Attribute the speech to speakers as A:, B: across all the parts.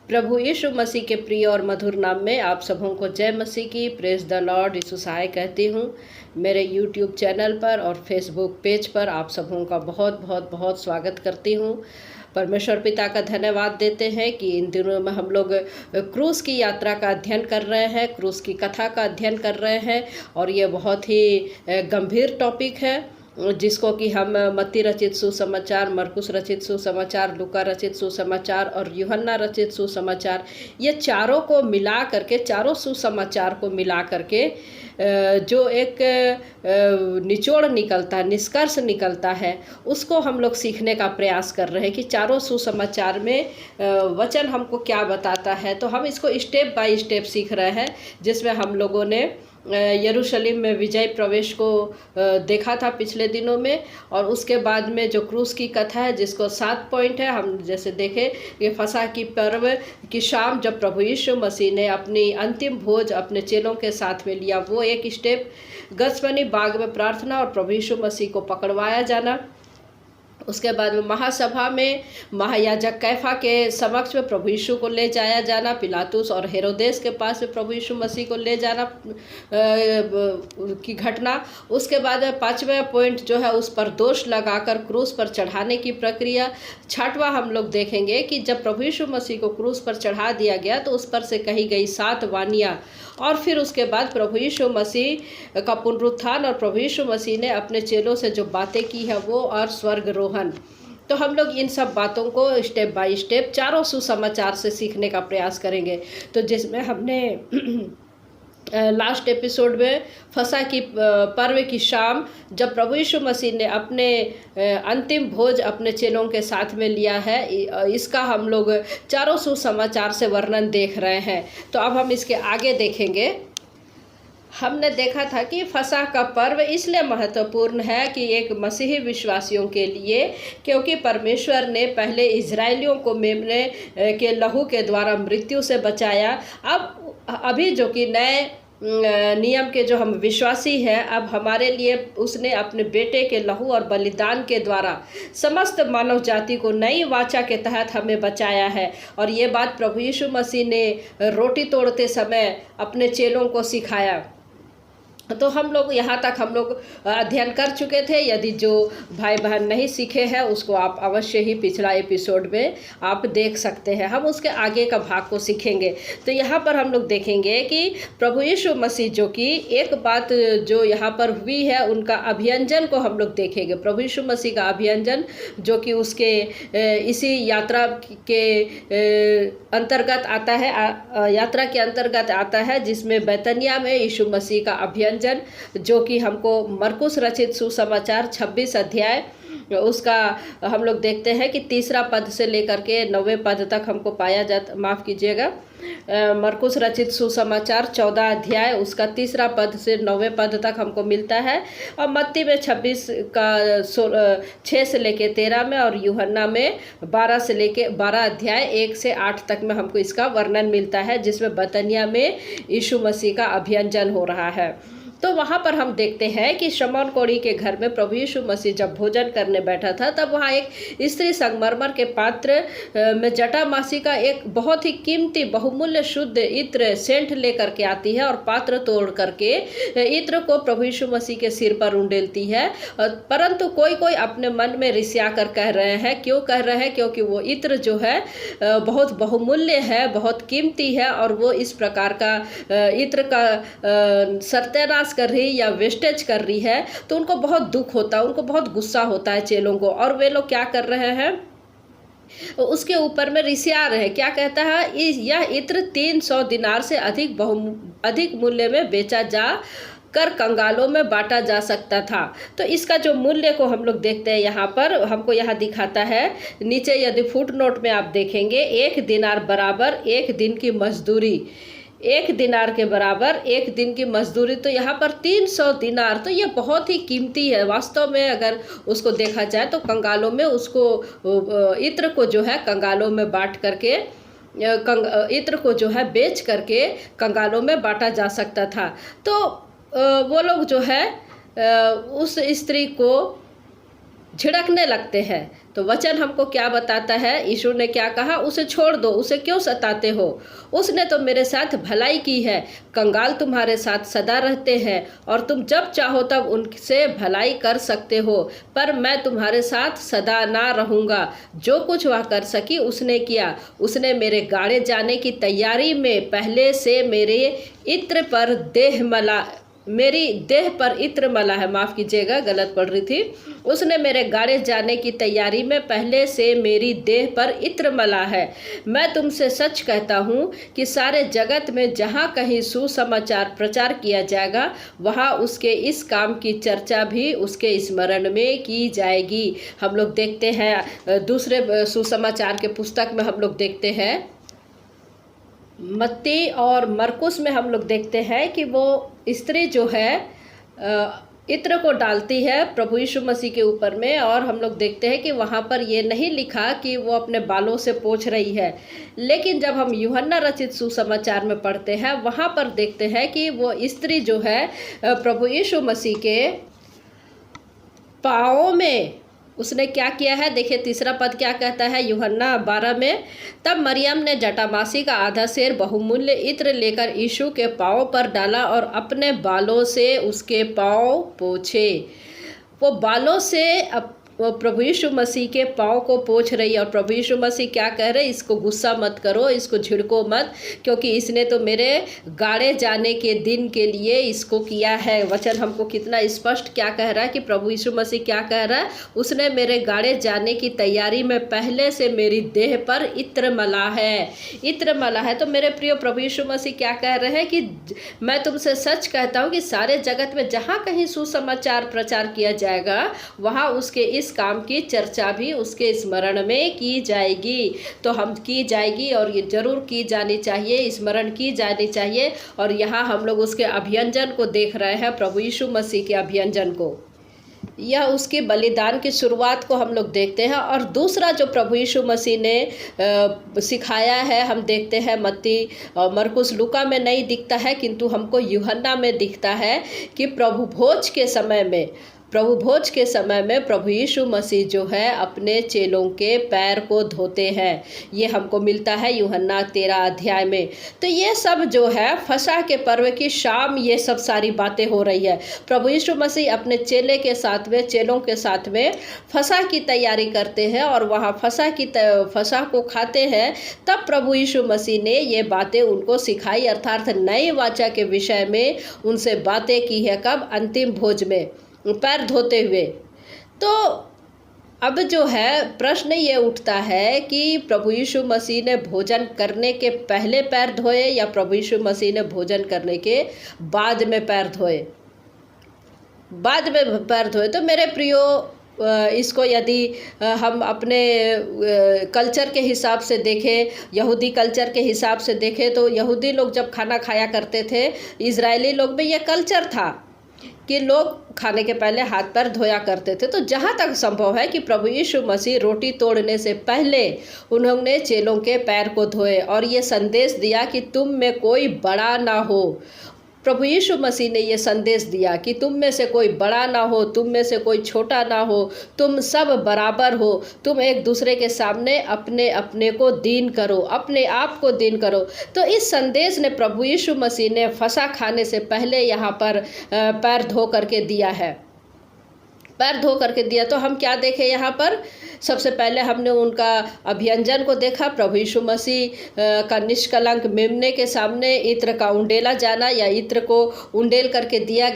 A: प्रभु यीशु मसीह के प्रिय और मधुर नाम में आप सबों को जय मसीह की, प्रेज द लॉर्ड यीशु सहाय कहती हूँ। मेरे यूट्यूब चैनल पर और फेसबुक पेज पर आप सबों का बहुत बहुत बहुत स्वागत करती हूँ। परमेश्वर पिता का धन्यवाद देते हैं कि इन दिनों में हम लोग क्रूस की यात्रा का अध्ययन कर रहे हैं, क्रूस की कथा का अध्ययन कर रहे हैं और ये बहुत ही गंभीर टॉपिक है जिसको कि हम मत्ती रचित सुसमाचार, मरकुस रचित सुसमाचार, लूका रचित सुसमाचार और यूहन्ना रचित सुसमाचार, ये चारों को मिला करके, चारों सुसमाचार को मिला करके जो एक निचोड़ निकलता है, निष्कर्ष निकलता है, उसको हम लोग सीखने का प्रयास कर रहे हैं कि चारों सुसमाचार में वचन हमको क्या बताता है। तो हम इसको स्टेप बाय स्टेप सीख रहे हैं, जिसमें हम लोगों ने यरूशलेम में विजय प्रवेश को देखा था पिछले दिनों में, और उसके बाद में जो क्रूस की कथा है जिसको 7 पॉइंट है, हम जैसे देखें कि फसह की पर्व की शाम जब प्रभु यीशु मसीह ने अपनी अंतिम भोज अपने चेलों के साथ में लिया, वो एक स्टेप। गत्सेमनी बाग में प्रार्थना और प्रभु यीशु मसीह को पकड़वाया जाना। उसके बाद में महासभा में महायाजक कैफा के समक्ष में प्रभु यीशु को ले जाया जाना, पिलातुस और हेरोदेस के पास में प्रभु यीशु मसीह को ले जाना की घटना। उसके बाद में 5वां पॉइंट जो है उस पर दोष लगाकर क्रूस पर चढ़ाने की प्रक्रिया। 6वां हम लोग देखेंगे कि जब प्रभु यीशु मसीह को क्रूस पर चढ़ा दिया गया तो उस पर से कही गई 7 वानियाँ, और फिर उसके बाद प्रभु यीशु मसीह का पुनरुत्थान और प्रभु यीशु मसीह ने अपने चेलों से जो बातें की है वो, और स्वर्गरोहण। तो हम लोग इन सब बातों को स्टेप बाय स्टेप चारों सुसमाचार से सीखने का प्रयास करेंगे। तो जिसमें हमने लास्ट एपिसोड में फसह की पर्व की शाम जब प्रभु यीशु मसीह ने अपने अंतिम भोज अपने चेलों के साथ में लिया है, इसका हम लोग चारों सुसमाचार से वर्णन देख रहे हैं। तो अब हम इसके आगे देखेंगे। हमने देखा था कि फसह का पर्व इसलिए महत्वपूर्ण है कि एक मसीही विश्वासियों के लिए, क्योंकि परमेश्वर ने पहले इजरायलियों को मेमने के लहू के द्वारा मृत्यु से बचाया। अभी जो कि नए नियम के जो हम विश्वासी हैं, अब हमारे लिए उसने अपने बेटे के लहू और बलिदान के द्वारा समस्त मानव जाति को नई वाचा के तहत हमें बचाया है। और ये बात प्रभु यीशु मसीह ने रोटी तोड़ते समय अपने चेलों को सिखाया। तो हम लोग यहाँ तक हम लोग अध्ययन कर चुके थे। यदि जो भाई बहन नहीं सीखे हैं उसको आप अवश्य ही पिछला एपिसोड में आप देख सकते हैं। हम उसके आगे का भाग को सीखेंगे। तो यहाँ पर हम लोग देखेंगे कि प्रभु यीशु मसीह जो कि एक बात जो यहाँ पर हुई है, उनका अभियंजन को हम लोग देखेंगे। प्रभु यीशु मसीह का अभियंजन जो कि उसके इसी यात्रा के अंतर्गत आता है, यात्रा के अंतर्गत आता है, जिसमें बैतनिया में यीशु मसीह का अभियंजन जो कि हमको मरकुस रचित सुसमाचार 26 अध्याय उसका हम लोग देखते हैं कि 3 पद से लेकर के 9वें पद तक हमको पाया जाता, माफ़ कीजिएगा, मरकुस रचित सुसमाचार 14 अध्याय उसका 3 पद से 9वें पद तक हमको मिलता है, और मत्ती में 26 का 6 से लेके 13 में, और यूहन्ना में 12 से लेके 12 अध्याय 1 से 8 तक में हमको इसका वर्णन मिलता है, जिसमें बैतनिया में यीशु मसीह का अभियंजन हो रहा है। तो वहाँ पर हम देखते हैं कि शमौन कोढ़ी के घर में प्रभु यीशु मसीह जब भोजन करने बैठा था, तब वहाँ एक स्त्री संगमरमर के पात्र में जटामासी का एक बहुत ही कीमती बहुमूल्य शुद्ध इत्र सेंट लेकर के आती है, और पात्र तोड़ करके इत्र को प्रभु यीशु मसीह के सिर पर उंडेलती है। परंतु कोई कोई अपने मन में रिसिया कर कह रहे हैं। क्यों कह रहे हैं? क्योंकि वो इत्र जो है बहुत बहुमूल्य है, बहुत कीमती है, और वो इस प्रकार का इत्र का सत्यानाश कर रही या वेस्टेज कर रही है। तो उनको बहुत दुख होता है, उनको बहुत गुस्सा होता है चेलों को, और वे लोग क्या कर रहे हैं, उसके ऊपर में रिसिया रहे। क्या कहता है? यह इत्र 300 दिनार से अधिक मूल्य में बेचा जा कर कंगालों में बांटा जा सकता था। तो इसका जो मूल्य को हम लोग देखते हैं, यहाँ पर हमको यहाँ दिखाता है नीचे, यदि फुट नोट में आप देखेंगे, 1 दिनार बराबर 1 दिन की मजदूरी, 1 दिनार के बराबर 1 दिन की मजदूरी। तो यहाँ पर 300 दिनार, तो ये बहुत ही कीमती है वास्तव में। अगर उसको देखा जाए तो कंगालों में उसको इत्र को जो है कंगालों में बांट करके, इत्र को जो है बेच करके कंगालों में बांटा जा सकता था। तो वो लोग जो है उस स्त्री को झिड़कने लगते हैं। तो वचन हमको क्या बताता है? यीशु ने क्या कहा? उसे छोड़ दो, उसे क्यों सताते हो? उसने तो मेरे साथ भलाई की है। कंगाल तुम्हारे साथ सदा रहते हैं और तुम जब चाहो तब उनसे भलाई कर सकते हो, पर मैं तुम्हारे साथ सदा ना रहूँगा। जो कुछ वह कर सकी उसने किया। उसने मेरे गाड़े जाने की तैयारी में पहले से मेरी देह पर इत्र मला है। माफ़ कीजिएगा, गलत पढ़ रही थी। उसने मेरे गाड़े जाने की तैयारी में पहले से मेरी देह पर इत्र मला है। मैं तुमसे सच कहता हूँ कि सारे जगत में जहाँ कहीं सुसमाचार प्रचार किया जाएगा, वहाँ उसके इस काम की चर्चा भी उसके स्मरण में की जाएगी। हम लोग देखते हैं दूसरे सुसमाचार के पुस्तक में हम लोग देखते हैं, मत्ती और मरकुस में हम लोग देखते हैं कि वो स्त्री जो है इत्र को डालती है प्रभु यीशु मसीह के ऊपर में, और हम लोग देखते हैं कि वहाँ पर ये नहीं लिखा कि वो अपने बालों से पोंछ रही है। लेकिन जब हम यूहन्ना रचित सुसमाचार में पढ़ते हैं, वहाँ पर देखते हैं कि वो स्त्री जो है प्रभु यीशु मसीह के पाँवों में उसने क्या किया है। देखिए तीसरा पद क्या कहता है यूहन्ना 12 में, तब मरियम ने जटामासी का आधा सेर बहुमूल्य इत्र लेकर यीशु के पाँव पर डाला और अपने बालों से उसके पाँव पोंछे। वो बालों से वो प्रभु यीशु मसीह के पाँव को पोंछ रही है। और प्रभु यीशु मसीह क्या कह रहे हैं? इसको गुस्सा मत करो, इसको झिड़को मत, क्योंकि इसने तो मेरे गाड़े जाने के दिन के लिए इसको किया है। वचन हमको कितना स्पष्ट क्या कह रहा है कि प्रभु यीशु मसीह क्या कह रहा है? उसने मेरे गाड़े जाने की तैयारी में पहले से मेरी देह पर इत्र मला है। इत्र मला है। तो मेरे प्रिय प्रभु यीशु मसीह क्या कह रहे हैं कि मैं तुमसे सच कहता हूँ कि सारे जगत में जहाँ कहीं सुसमाचार प्रचार किया जाएगा, वहाँ उसके इस काम की चर्चा भी उसके स्मरण में की जाएगी। तो हम की जाएगी और ये जरूर की जानी चाहिए, स्मरण की जानी चाहिए। और यहाँ हम लोग उसके अभियंजन को देख रहे हैं, प्रभु यीशु मसीह के अभियंजन को। यह उसके बलिदान की शुरुआत को हम लोग देखते हैं। और दूसरा जो प्रभु यीशु मसीह ने सिखाया है, हम देखते हैं मत्ती और मरकुस लूका में नहीं दिखता है, किंतु हमको यूहन्ना में दिखता है कि प्रभु भोज के समय में प्रभु यीशु मसीह जो है अपने चेलों के पैर को धोते हैं। ये हमको मिलता है यूहन्ना 13 अध्याय में। तो ये सब जो है फसह के पर्व की शाम ये सब सारी बातें हो रही है। प्रभु यीशु मसीह अपने चेलों के साथ में फसह की तैयारी करते हैं और वहाँ फसह को खाते हैं। तब प्रभु यीशु मसीह ने ये बातें उनको सिखाई, अर्थात नई वाचा के विषय में उनसे बातें की है। कब? अंतिम भोज में पैर धोते हुए। तो अब जो है प्रश्न ये उठता है कि प्रभु यीशु मसीह ने भोजन करने के पहले पैर धोए या प्रभु यीशु मसीह ने भोजन करने के बाद में पैर धोए? बाद में पैर धोए। तो मेरे प्रियो, इसको यदि हम अपने कल्चर के हिसाब से देखें, यहूदी कल्चर के हिसाब से देखें, तो यहूदी लोग जब खाना खाया करते थे, इजरायली लोग में ये कल्चर था कि लोग खाने के पहले हाथ पैर धोया करते थे। तो जहाँ तक संभव है कि प्रभु यीशु मसीह रोटी तोड़ने से पहले उन्होंने चेलों के पैर को धोए और ये संदेश दिया कि तुम में कोई बड़ा ना हो। प्रभु यीशु मसीह ने ये संदेश दिया कि तुम में से कोई बड़ा ना हो, तुम में से कोई छोटा ना हो, तुम सब बराबर हो। तुम एक दूसरे के सामने अपने अपने को दीन करो, अपने आप को दीन करो। तो इस संदेश ने प्रभु यीशु मसीह ने फसह खाने से पहले यहाँ पर पैर धो करके दिया है, पैर धो करके दिया। तो हम क्या देखें यहाँ पर? सबसे पहले हमने उनका अभियंजन को देखा, प्रभु यीशु मसीह का निष्कलंक मेमने के सामने इत्र का उंडेला जाना या इत्र को उंडेल करके दिया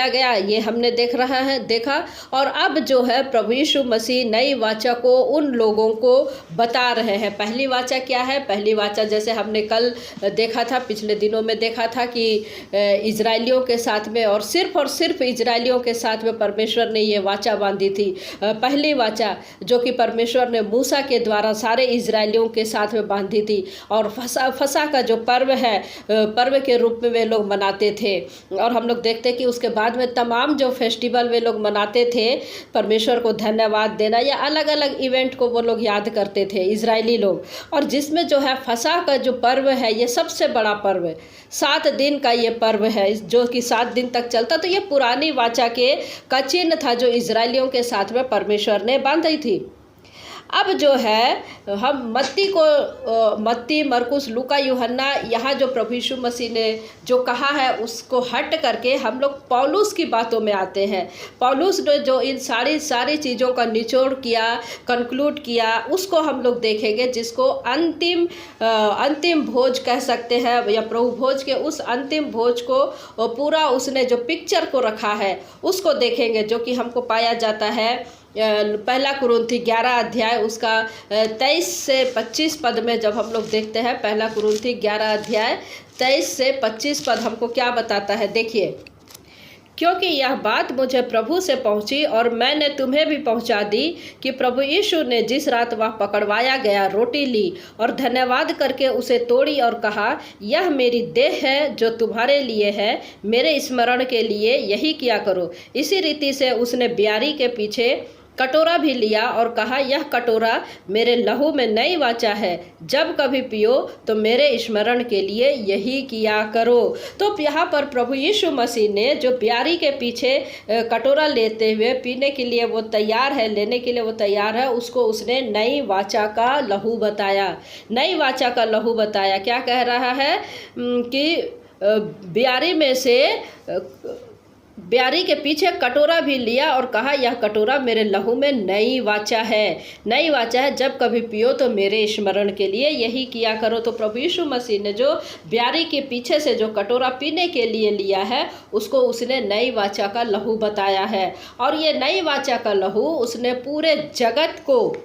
A: गया, ये हमने देखा। और अब जो है प्रभु यीशु मसीह नई वाचा को उन लोगों को बता रहे हैं। पहली वाचा क्या है? पहली वाचा जैसे हमने कल देखा था, पिछले दिनों में देखा था कि इजरायलियों के साथ में और सिर्फ इजरायलियों के साथ में परमेश्वर ने ये वाचा बांधी थी। पहली वाचा जो कि परमेश्वर ने मूसा के द्वारा सारे इजरायलियों के साथ में बांधी थी। और फसह का जो पर्व है, पर्व के रूप में वे लोग मनाते थे। और हम लोग देखते कि उसके बाद में तमाम जो फेस्टिवल वे लोग मनाते थे, परमेश्वर को धन्यवाद देना या अलग अलग इवेंट को वो लोग याद करते थे इजरायली लोग। और जिसमें जो है फसह का जो पर्व है, ये सबसे बड़ा पर्व है। 7 दिन का ये पर्व है जो कि 7 दिन तक चलता। तो ये पुरानी वाचा का चिन्ह था जो इजरायलियों के साथ में परमेश्वर ने बांधी थी। अब जो है हम मत्ती, मरकुस, लूका, यूहन्ना, यहाँ जो प्रभु यीशु मसीह ने जो कहा है उसको हट करके हम लोग पौलुस की बातों में आते हैं। पौलुस ने जो इन सारी चीज़ों का निचोड़ किया, कंक्लूड किया, उसको हम लोग देखेंगे, जिसको अंतिम भोज कह सकते हैं, या प्रभु भोज के उस अंतिम भोज को पूरा उसने जो पिक्चर को रखा है उसको देखेंगे, जो कि हमको पाया जाता है पहला कुरिन्थी 11 अध्याय उसका 23 से 25 पद में। जब हम लोग देखते हैं पहला कुरिन्थी 11 अध्याय 23 से 25 पद हमको क्या बताता है, देखिए। क्योंकि यह बात मुझे प्रभु से पहुंची और मैंने तुम्हें भी पहुंचा दी कि प्रभु यीशु ने जिस रात वह पकड़वाया गया रोटी ली और धन्यवाद करके उसे तोड़ी और कहा, यह मेरी देह है जो तुम्हारे लिए है, मेरे स्मरण के लिए यही किया करो। इसी रीति से उसने ब्यारी के पीछे कटोरा भी लिया और कहा, यह कटोरा मेरे लहू में नई वाचा है, जब कभी पियो तो मेरे स्मरण के लिए यही किया करो। तो यहाँ पर प्रभु यीशु मसीह ने जो ब्यारी के पीछे कटोरा लेते हुए पीने के लिए वो तैयार है, लेने के लिए वो तैयार है, उसको उसने नई वाचा का लहू बताया। नई वाचा का लहू बताया क्या कह रहा है कि ब्यारी के पीछे कटोरा भी लिया और कहा, यह कटोरा मेरे लहू में नई वाचा है, नई वाचा है, जब कभी पियो तो मेरे स्मरण के लिए यही किया करो। तो प्रभु यीशु मसीह ने जो ब्यारी के पीछे से जो कटोरा पीने के लिए लिया है उसको उसने नई वाचा का लहू बताया है। और ये नई वाचा का लहू उसने पूरे जगत को,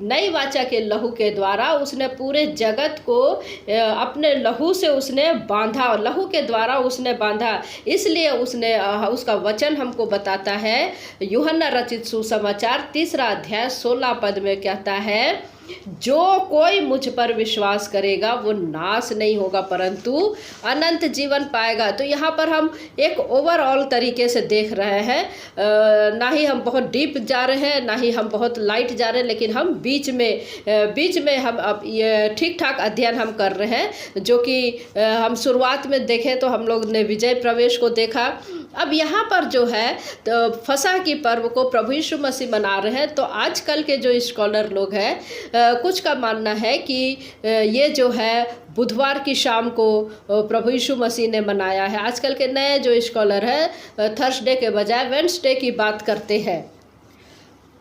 A: नई वाचा के लहू के द्वारा उसने पूरे जगत को अपने लहू से उसने बांधा, और लहू के द्वारा उसने बांधा। इसलिए उसका वचन हमको बताता है, यूहन्ना रचित सुसमाचार 3 अध्याय 16 पद में कहता है, जो कोई मुझ पर विश्वास करेगा वो नाश नहीं होगा परंतु अनंत जीवन पाएगा। तो यहाँ पर हम एक ओवरऑल तरीके से देख रहे हैं, ना ही हम बहुत डीप जा रहे हैं, ना ही हम बहुत लाइट जा रहे हैं, लेकिन हम बीच में हम अब ये ठीक ठाक अध्ययन हम कर रहे हैं। जो कि हम शुरुआत में देखें तो हम लोग ने विजय प्रवेश को देखा। अब यहाँ पर जो है तो फसह की पर्व को प्रभु यीशु मसीह मना रहे हैं। तो आजकल के जो स्कॉलर लोग हैं, कुछ का मानना है कि ये जो है बुधवार की शाम को प्रभु यीशु मसीह ने मनाया है। आजकल के नए जो स्कॉलर हैं थर्सडे के बजाय वेडनेसडे की बात करते हैं।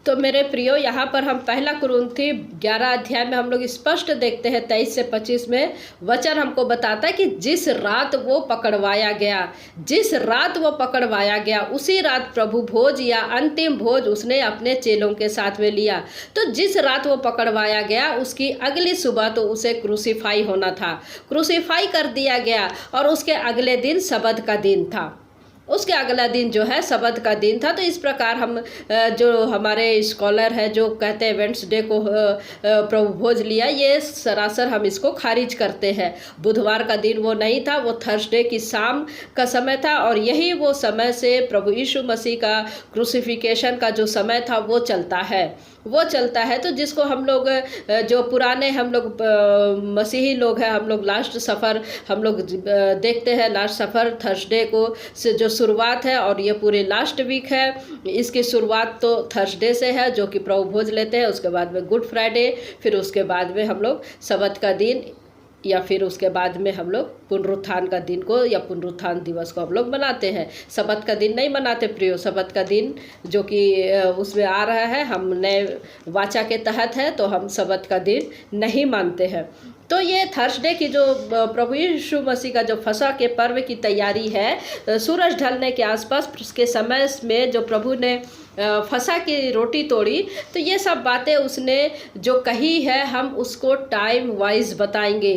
A: तो मेरे प्रियो, यहाँ पर हम पहला कुरिन्थी 11 अध्याय में हम लोग स्पष्ट देखते हैं 23 से 25 में वचन हमको बताता है कि जिस रात वो पकड़वाया गया उसी रात प्रभु भोज या अंतिम भोज उसने अपने चेलों के साथ में लिया। तो जिस रात वो पकड़वाया गया उसकी अगली सुबह तो उसे क्रूसीफाई होना था, क्रूसीफाई कर दिया गया, और उसके अगले दिन सबत का दिन था, उसके अगला दिन जो है सबत का दिन था। तो इस प्रकार हम जो हमारे स्कॉलर है जो कहते हैं वेडनेसडे को प्रभु भोज लिया, ये सरासर हम इसको खारिज करते हैं। बुधवार का दिन वो नहीं था, वो थर्सडे की शाम का समय था, और यही वो समय से प्रभु यीशु मसीह का क्रूसिफिकेशन का जो समय था वो चलता है। तो जिसको हम लोग जो पुराने हम लोग मसीही लोग हैं, हम लोग लास्ट सफ़र हम लोग देखते हैं। लास्ट सफ़र थर्सडे को से जो शुरुआत है, और ये पूरे लास्ट वीक है, इसकी शुरुआत तो थर्सडे से है जो कि प्रभु भोज लेते हैं, उसके बाद में गुड फ्राइडे, फिर उसके बाद में हम लोग सबत का दिन, या फिर उसके बाद में हम लोग पुनरुत्थान का दिन को या पुनरुत्थान दिवस को हम लोग मनाते हैं। सबत का दिन नहीं मनाते प्रियो। सबत का दिन जो कि उसमें आ रहा है, हम नए वाचा के तहत है, तो हम सबत का दिन नहीं मानते हैं। तो ये थर्सडे की जो प्रभु यीशु मसीह का जो फसह के पर्व की तैयारी है, सूरज ढलने के आसपास उसके समय में जो प्रभु ने फसह की रोटी तोड़ी, तो ये सब बातें उसने जो कही है हम उसको टाइम वाइज बताएंगे।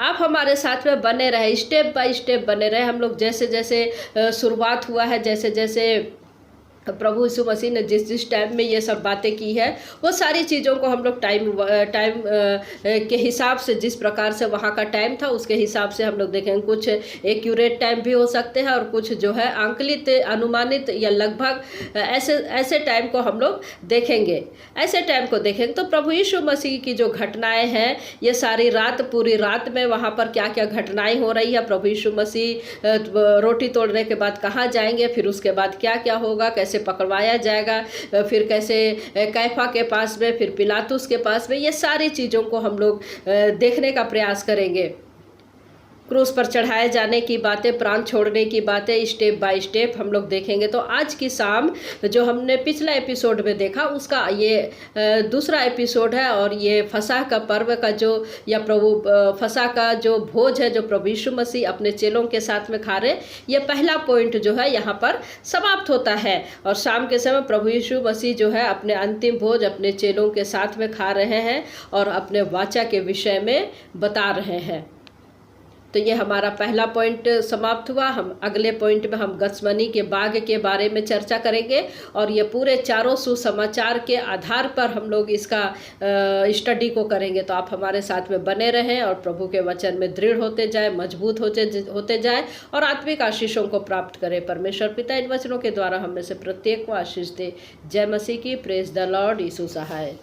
A: आप हमारे साथ में बने रहे, स्टेप बाय स्टेप बने रहे। हम लोग जैसे जैसे शुरुआत हुआ है, जैसे जैसे प्रभु यीशु मसीह ने जिस जिस टाइम में ये सब बातें की है, वो सारी चीज़ों को हम लोग टाइम के हिसाब से, जिस प्रकार से वहाँ का टाइम था उसके हिसाब से हम लोग देखेंगे। कुछ एक्यूरेट टाइम भी हो सकते हैं, और कुछ जो है आंकलित, अनुमानित या लगभग ऐसे टाइम को हम लोग देखेंगे, तो प्रभु यीशु मसीह की जो घटनाएं हैं, ये सारी रात, पूरी रात में वहाँ पर क्या क्या घटनाएं हो रही है, प्रभु यीशु मसीह रोटी तोड़ने के बाद कहाँ जाएंगे, फिर उसके बाद क्या क्या होगा, कैसे कैसे पकड़वाया जाएगा, फिर कैसे कैफा के पास में, फिर पिलातुस के पास में, ये सारी चीज़ों को हम लोग देखने का प्रयास करेंगे। क्रूस पर चढ़ाए जाने की बातें, प्राण छोड़ने की बातें स्टेप बाय स्टेप हम लोग देखेंगे। तो आज की शाम जो हमने पिछला एपिसोड में देखा उसका ये दूसरा एपिसोड है, और ये फसह का पर्व का जो, या फसह का जो भोज है जो प्रभु यीशु मसीह अपने चेलों के साथ में खा रहे, ये पहला पॉइंट जो है यहाँ पर समाप्त होता है। और शाम के समय प्रभु यीशु मसीह जो है अपने अंतिम भोज अपने चेलों के साथ में खा रहे हैं और अपने वाचा के विषय में बता रहे हैं। तो ये हमारा पहला पॉइंट समाप्त हुआ। हम अगले पॉइंट में हम गत्समनी के बाग के बारे में चर्चा करेंगे, और ये पूरे चारों सुसमाचार के आधार पर हम लोग इसका स्टडी को करेंगे। तो आप हमारे साथ में बने रहें और प्रभु के वचन में दृढ़ होते जाए, मजबूत होते जाए और आत्मिक आशीषों को प्राप्त करें। परमेश्वर पिता इन वचनों के द्वारा हम में से प्रत्येक को आशीष दे। जय मसीह की। Praise the Lord. Yeshu Sahay.